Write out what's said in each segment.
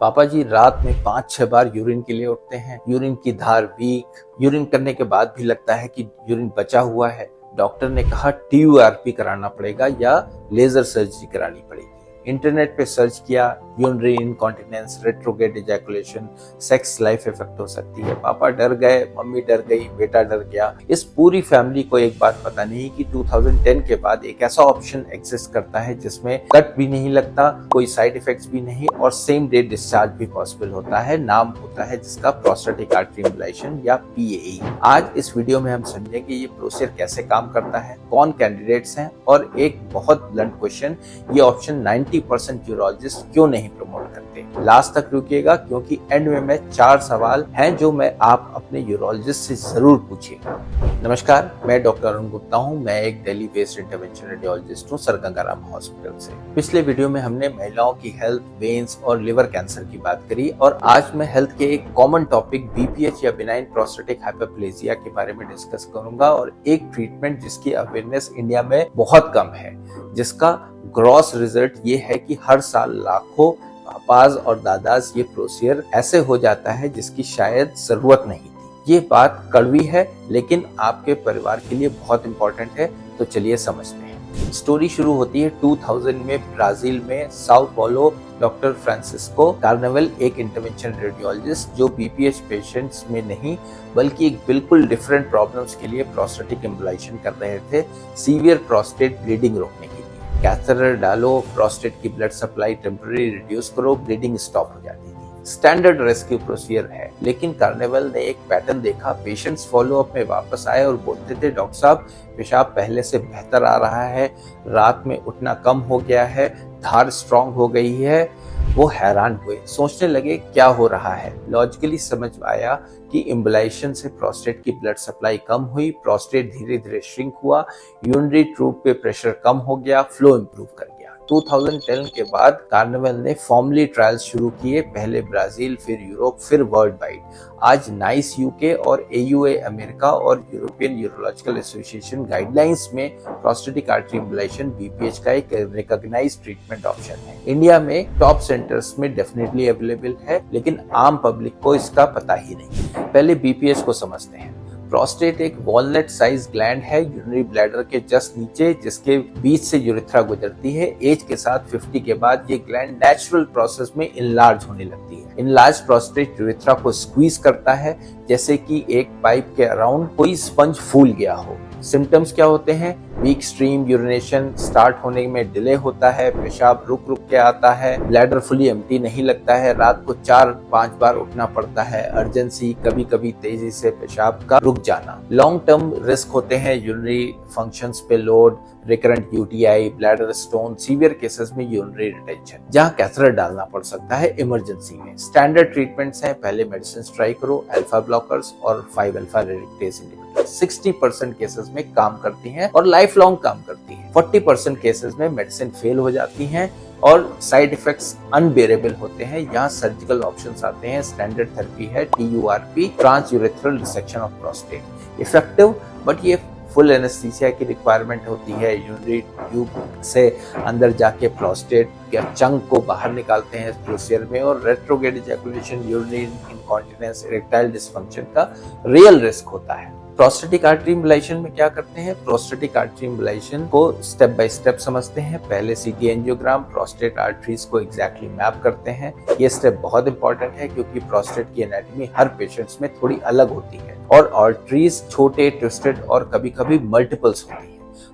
पापा जी रात में 5-6 बार यूरिन के लिए उठते हैं। यूरिन की धार वीक, यूरिन करने के बाद भी लगता है कि यूरिन बचा हुआ है। डॉक्टर ने कहा TURP कराना पड़ेगा या लेजर सर्जरी करानी पड़ेगी। इंटरनेट पे सर्च किया, urinary incontinence, retrograde ejaculation, sex life effect हो सकती है। पापा डर गए, मम्मी डर गई, बेटा डर गया। इस पूरी फैमिली को एक बात पता नहीं कि 2010 के बाद एक ऐसा ऑप्शन एग्जिस्ट करता है जिसमें कट भी नहीं लगता, कोई साइड इफेक्ट्स भी नहीं और सेम डे डिस्चार्ज भी पॉसिबल होता है। नाम होता है जिसका प्रोस्टेटिक आर्टरी एम्बोलाइजेशन या PAE। आज इस वीडियो में हम समझेंगे ये प्रोसीजर कैसे काम करता है, कौन कैंडिडेट्स हैं और एक बहुत ब्लंट क्वेश्चन, ये ऑप्शन 90% यूरोलॉजिस्ट क्यों नहीं प्रमोट करते। लास्ट तक रुकिएगा क्योंकि एंड में मैं 4 सवाल हैं जो मैं आप अपने यूरोलॉजिस्ट से जरूर पूछिएगा। नमस्कार, मैं डॉक्टर अरुण गुप्ता हूं। मैं एक दिल्ली बेस्ड इंटरवेंशन रेडियोलॉजिस्ट हूं सर गंगाराम हॉस्पिटल से। पिछले वीडियो में हमने महिलाओं की हेल्थ, वेन्स और लिवर कैंसर की बात करी और आज मैं हेल्थ के एक कॉमन टॉपिक BPH या बिनाइन प्रोस्टेटिक हाइपरप्लेजिया के बारे में डिस्कस करूंगा और एक ट्रीटमेंट जिसकी अवेयरनेस इंडिया में बहुत कम है, जिसका ग्रॉस रिजल्ट ये है कि हर साल लाखों पापाज और दादाज ये प्रोसीजर ऐसे हो जाता है जिसकी शायद जरूरत नहीं थी। ये बात कड़वी है लेकिन आपके परिवार के लिए बहुत इंपॉर्टेंट है, तो चलिए समझते हैं। स्टोरी शुरू होती है 2000 में ब्राजील में Sao paulo। Doctor Francisco carnival एक इंटरवेंशन रेडियोलॉजिस्ट जो BPH पेशेंट्स में नहीं बल्कि एक बिल्कुल डिफरेंट प्रॉब्लम्स के लिए प्रोस्टेटिक एम्बोलाइजेशन कर रहे थे, सीवियर प्रोस्टेट ब्लीडिंग रोकने के लिए। कैथेटर डालो, प्रोस्टेट की ब्लड सप्लाई टेम्पररी रिड्यूस करो, ब्लीडिंग स्टॉप हो जाती थी। स्टैंडर्ड रेस्क्यू प्रोसीजर है, लेकिन कार्नेवल ने एक पैटर्न देखा। पेशेंट्स फॉलोअप में वापस आए और बोलते थे डॉक्टर साहब पेशाब पहले से बेहतर आ रहा है, रात में उठना कम हो गया है, धार स्ट्रांग हो गई है। वो हैरान हुए, सोचने लगे क्या हो रहा है। लॉजिकली समझ आया कि एम्बोलाइजेशन से प्रोस्टेट की ब्लड सप्लाई कम हुई, प्रोस्टेट धीरे धीरे श्रिंक हुआ, यूरिनरी ट्यूब पे प्रेशर कम हो गया, फ्लो इंप्रूव कर गया। 2010 के बाद कार्नेवल ने फॉर्मली ट्रायल्स शुरू किए, पहले ब्राजील, फिर यूरोप, फिर वर्ल्ड वाइड। आज NICE UK और AUA अमेरिका और यूरोपियन यूरोलॉजिकल एसोसिएशन गाइडलाइंस में प्रोस्टेटिक आर्टरी एम्बोलाइजेशन BPH का एक रिकॉग्नाइज्ड ट्रीटमेंट ऑप्शन है। इंडिया में टॉप सेंटर्स में डेफिनेटली अवेलेबल है, लेकिन आम पब्लिक को इसका पता ही नहीं। पहले BPH को समझते हैं। प्रोस्टेट एक वॉलनट साइज ग्लैंड है यूरिनरी ब्लैडर के जस्ट नीचे, जिसके बीच से यूरेथ्रा गुजरती है। एज के साथ 50 के बाद ये ग्लैंड नेचुरल प्रोसेस में इनलार्ज होने लगती है। इनलार्ज प्रोस्टेट यूरेथ्रा को स्क्वीज करता है जैसे कि एक पाइप के अराउंड कोई स्पंज फूल गया हो। सिम्टम्स क्या होते हैं? वीक स्ट्रीम यूरिनेशन, स्टार्ट होने में डिले होता है, पेशाब रुक रुक के आता है, ब्लैडर फुली एम्प्टी नहीं लगता है, रात को 4-5 बार उठना पड़ता है, अर्जेंसी, कभी कभी तेजी से पेशाब का रुक जाना। लॉन्ग टर्म रिस्क होते हैं यूरिनरी फंक्शंस पे load, recurrent UTI, bladder stone, severe cases में यूरिनरी रिटेंशन, जहां कैथेटर डालना पड़ सकता है इमरजेंसी में। स्टैंडर्ड ट्रीटमेंट्स हैं, पहले मेडिसिन ट्राई करो, अल्फा ब्लॉकर्स और 5-alpha रेडिकेटेज इनहिबिटर 60% केसेस में काम करती हैं और लाइफ लॉन्ग काम करती हैं। 40% केसेस में मेडिसिन फेल हो जाती हैं और साइड इफेक्ट्स अनबेरेबल होते हैं। यहाँ सर्जिकल ऑप्शंस आते हैं। स्टैंडर्ड थेरेपी है TURP, transurethral resection of prostate. Effective, but ये फुल एनेस्थीसिया की रिक्वायरमेंट होती है। यूरिनरी ट्यूब से अंदर जाके प्रोस्टेट या चंक को बाहर निकालते हैं इस प्रोसीजर में और retrograde ejaculation, urinary incontinence, erectile dysfunction का रियल रिस्क होता है। प्रोस्टेटिक आर्टरी एम्बोलाइजेशन में क्या करते हैं? प्रोस्टेटिक आर्टरी एम्बोलाइजेशन को स्टेप बाय स्टेप समझते हैं। पहले CT एंजियोग्राम प्रोस्टेट आर्टरीज को एग्जैक्टली मैप करते हैं। ये स्टेप बहुत इंपॉर्टेंट है क्योंकि प्रोस्टेट की एनाटॉमी हर पेशेंट्स में थोड़ी अलग होती है और आर्टरीज छोटे, ट्विस्टेड और कभी कभी मल्टीपल्स होती है।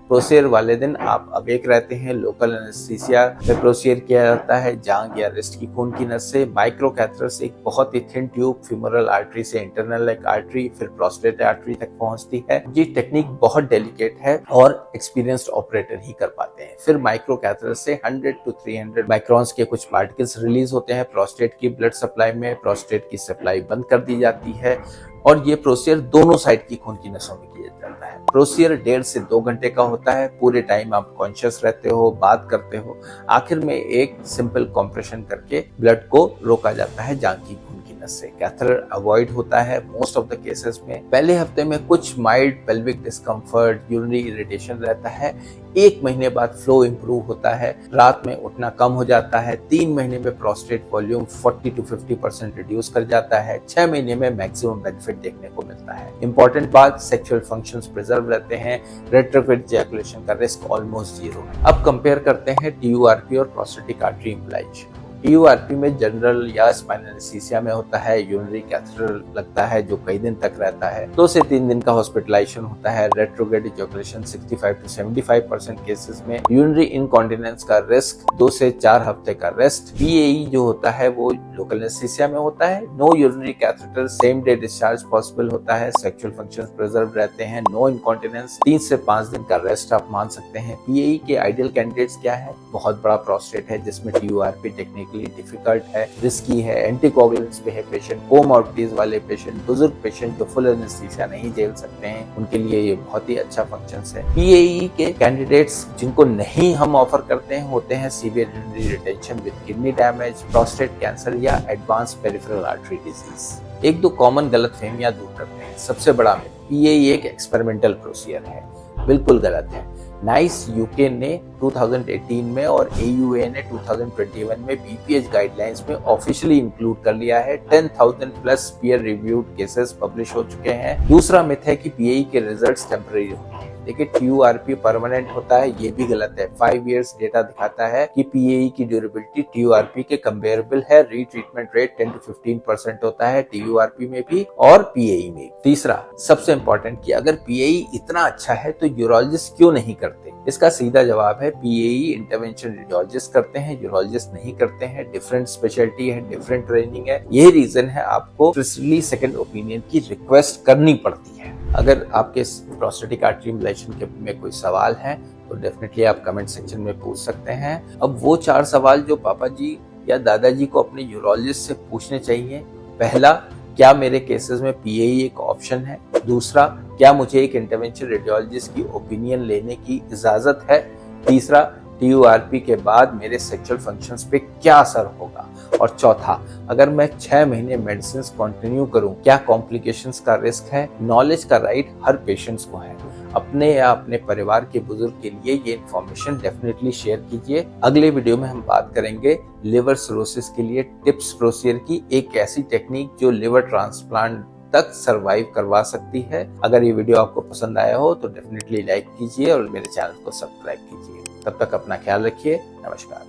प्रोसीजर वाले दिन आप अवेक रहते हैं। लोकल एनेस्थीसिया में प्रोसीजर किया जाता है। जांघ या रिस्ट की खून की नस से माइक्रो कैथेटर से एक बहुत ही थिन ट्यूब फीमोरल आर्टरी से इंटरनल एक आर्टरी फिर प्रोस्टेट आर्टरी तक पहुंचती है। ये टेक्निक बहुत डेलिकेट है और एक्सपीरियंस्ड ऑपरेटर ही कर पाते हैं। फिर माइक्रो कैथेटर से 100 to 300 माइक्रॉन्स के कुछ पार्टिकल्स रिलीज होते हैं प्रोस्टेट की ब्लड सप्लाई में। प्रोस्टेट की सप्लाई बंद कर दी जाती है और ये प्रोसीजर दोनों साइड की खून की नसों में किया जाता है। प्रोसीजर 1.5 से 2 घंटे का होता है। पूरे टाइम आप कॉन्शियस रहते हो, बात करते हो। आखिर में एक सिंपल कॉम्प्रेशन करके ब्लड को रोका जाता है जांघ की खून की नस वीकनेस से। कैथेटर अवॉइड होता है मोस्ट ऑफ द केसेस में। पहले हफ्ते में कुछ mild pelvic discomfort, urinary irritation रहता है। 1 महीने बाद फ्लो इंप्रूव होता है, रात में उठना कम हो जाता है। 3 महीने में प्रोस्टेट वॉल्यूम 40 to 50% रिड्यूस कर जाता है। 6 महीने में मैक्सिमम बेनिफिट देखने को मिलता है। इंपॉर्टेंट बात, सेक्सुअल फंक्शंस प्रिजर्व रहते हैं। रेट्रोग्रेड इजैकुलेशन का रिस्क ऑलमोस्ट 0 है। अब कंपेयर करते हैं TURP और प्रोस्टेटिक आर्टरी एम्बोलाइजेशन। TURP में जनरल या स्पाइनल एनेस्थीसिया में होता है। यूरिनरी कैथेटर लगता है जो कई दिन तक रहता है। 2 से 3 दिन का हॉस्पिटलाइजेशन होता है। रेट्रोग्रेड इजैकुलेशन 65 to 75% केसेस में। यूरिनरी इनकॉन्टिनेंस का रिस्क 2 से 4 हफ्ते का रेस्ट। PAE जो होता है वो लोकल एनेस्थीसिया में होता है। No urinary catheter, same day discharge possible होता है। सेक्सुअल फंक्शंस प्रिजर्व रहते हैं। नो इनकॉन्टिनेंस, 3 से 5 दिन का रेस्ट आप मान सकते हैं। PAE के आइडियल कैंडिडेट्स क्या है? बहुत बड़ा प्रोस्टेट है जिसमें TURP टेक्निक डिफिकल्ट है, रिस्की है, एंटीकोगुलेंट्स पे है पेशेंट, कोमॉर्बिडिटीज वाले पेशेंट, बुजुर्ग पेशेंट जो फुल एनेस्थीसिया नहीं झेल सकते हैं, उनके लिए ये बहुत ही अच्छा फंक्शंस है। PAE के कैंडिडेट्स जिनको नहीं हम ऑफर करते हैं होते हैं severe urinary retention with kidney damage, prostate cancer या advanced peripheral artery disease. 1-2 common गलतफहमियां दूर करते हैं। सबसे बड़ा में PAE एक एक्सपेरिमेंटल प्रोसीजर है, बिल्कुल गलत है। नाइस यूके ने 2018 में और AUA ने 2021 में BPH गाइडलाइंस में ऑफिशियली इंक्लूड कर लिया है। 10,000 plus peer reviewed cases publish हो चुके हैं। दूसरा मिथ है कि PAE के रिजल्ट्स टेम्परेरी होते हैं। देखिए, TURP परमानेंट होता है, ये भी गलत है। 5 इयर्स डेटा दिखाता है कि PAE की ड्यूरेबिलिटी TURP के कंपेरेबल है। रीट्रीटमेंट रेट 10 to 15% होता है TURP में भी और PAE में। तीसरा सबसे इंपॉर्टेंट कि अगर PAE इतना अच्छा है तो यूरोलॉजिस्ट क्यों नहीं करते? इसका सीधा जवाब है PAE इंटरवेंशन रेडियोलॉजिस्ट करते हैं, यूरोलॉजिस्ट नहीं करते हैं। डिफरेंट स्पेशलिटी है, डिफरेंट ट्रेनिंग है। यही रीजन है आपको प्रिसिडली सेकंड ओपिनियन की रिक्वेस्ट करनी पड़ती है। अगर आपके प्रोस्टेटिक आर्टरी एम्बोलाइजेशन में कोई सवाल है तो डेफिनेटली आप कमेंट सेक्शन में पूछ सकते हैं। अब वो 4 सवाल जो पापा जी या दादाजी को अपने यूरोलॉजिस्ट से पूछने चाहिए। पहला, क्या मेरे केसेस में PAE एक ऑप्शन है? दूसरा, क्या मुझे एक इंटरवेंशन रेडियोलॉजिस्ट की ओपिनियन लेने की इजाजत है? तीसरा, TURP के बाद मेरे सेक्सुअल फंक्शंस पे क्या असर होगा? और चौथा, अगर मैं 6 महीने मेडिसिन कंटिन्यू करूं, क्या कॉम्प्लिकेशंस का रिस्क है? नॉलेज का राइट हर पेशेंट्स को है। अपने या अपने परिवार के बुजुर्ग के लिए ये इन्फॉर्मेशन डेफिनेटली शेयर कीजिए। अगले वीडियो में हम बात करेंगे लिवर सिरोसिस के लिए टिप्स प्रोसीजर की, एक ऐसी टेक्निक जो लिवर ट्रांसप्लांट तक सरवाइव करवा सकती है। अगर ये वीडियो आपको पसंद आया हो तो डेफिनेटली लाइक कीजिए और मेरे चैनल को सब्सक्राइब कीजिए। तब तक अपना ख्याल रखिए। नमस्कार।